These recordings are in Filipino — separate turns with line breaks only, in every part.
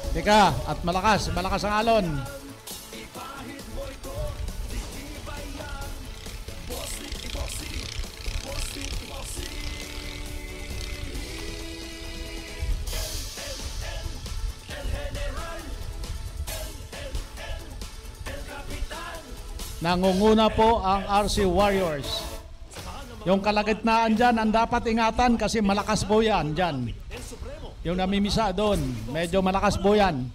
Teka, at malakas ang alon. Nangunguna po ang RC Warriors. Yung kalagitnaan dyan, ang dapat ingatan kasi malakas po yan dyan. Yung namimisa doon, medyo malakas po yan.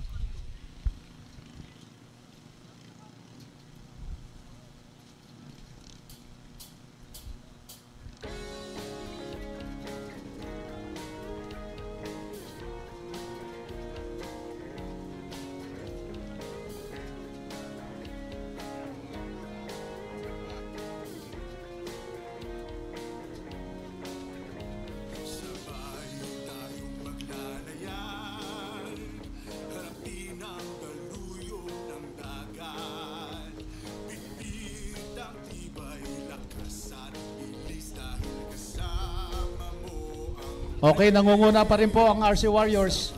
Okay, nangunguna pa rin po ang RC Warriors.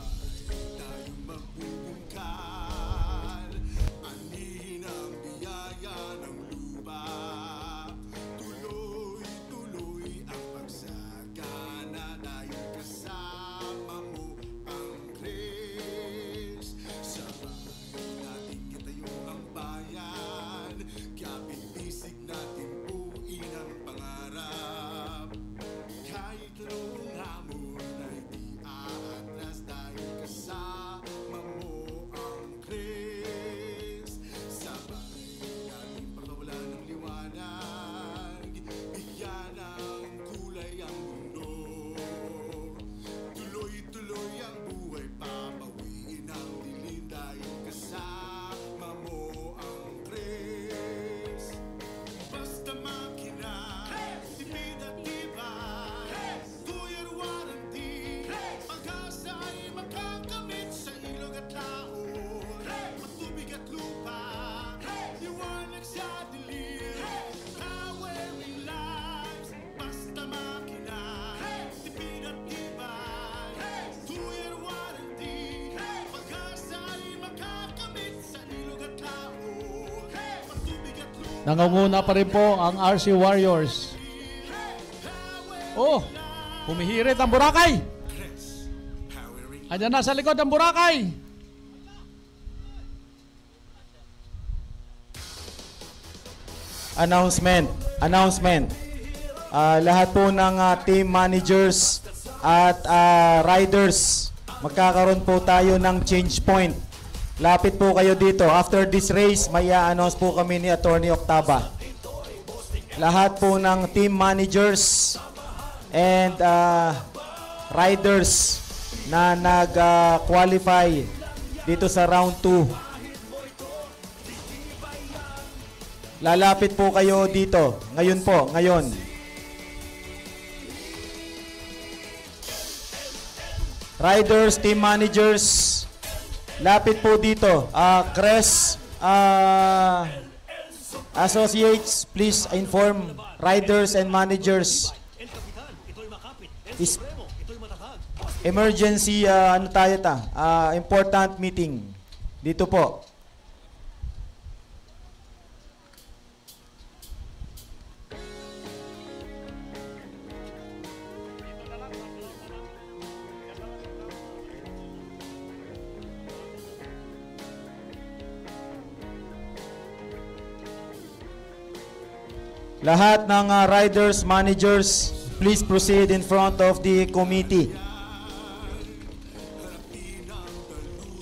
Nangunguna pa rin po ang RC Warriors. Oh, humihirit ang Boracay. Andiyan na sa likod ang Boracay.
Announcement. Lahat po ng team managers at riders, magkakaroon po tayo ng change point. Lapit po kayo dito. After this race, may i-announce po kami ni Attorney Octava. Lahat po ng team managers and riders na nag-qualify dito sa round 2. Lalapit po kayo dito. Ngayon. Riders, team managers, lapit po dito. Crest Associates, please inform riders and managers. Emergency, important meeting. Dito po. Lahat ng riders, managers, please proceed in front of the committee.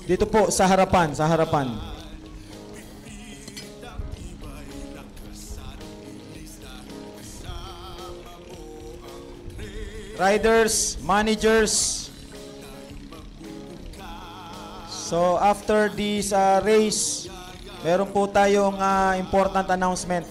Dito po sa harapan, Riders, managers. So after this race, meron po tayong important announcement.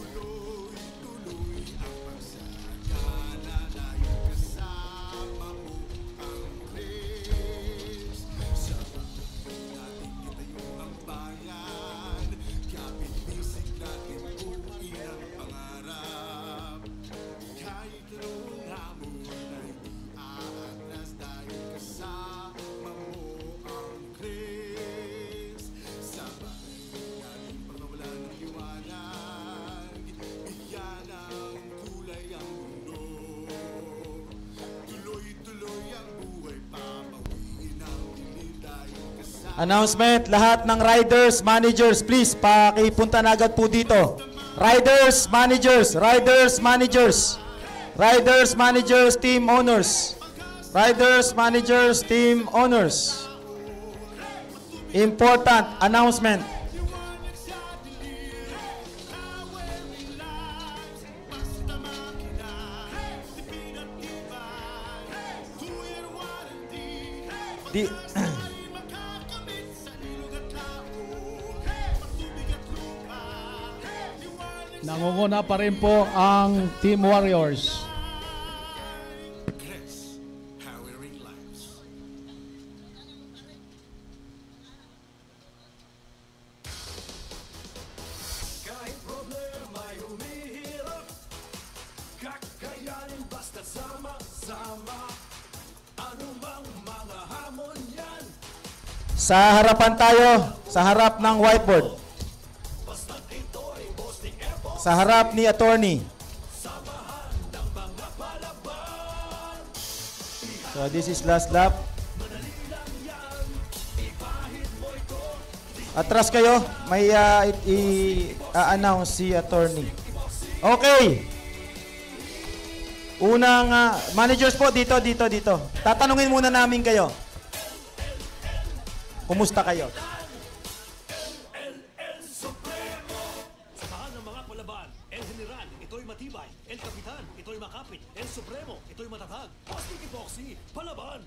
Announcement, lahat ng riders, managers, please, pakipunta na agad po dito. Riders, managers, riders, managers. Riders, managers, team owners. Riders, managers, team owners. Important announcement. Di
Nangunguna pa rin po ang Team Warriors.
Kahit problema'y humihirap, kakayanin basta sama-sama. Anumang mga hamon yan,
sa harapan tayo, sa harap ng whiteboard.
basta't ito'y boasting effort.
Sa harap ni attorney.
Samahan ng mga palaban.
So this is last lap.
Madali lang yan, ipahid mo ito.
Atras kayo, may i-announce si attorney. Okay. Unang managers po dito. Tatanungin muna namin kayo. Kumusta kayo?
El Supremo. Samahan ng mga palaban. El General, ito'y matibay. El Kapitan, ito'y makapit. El Supremo, ito'y matatag. Bossing Epoxy, palaban.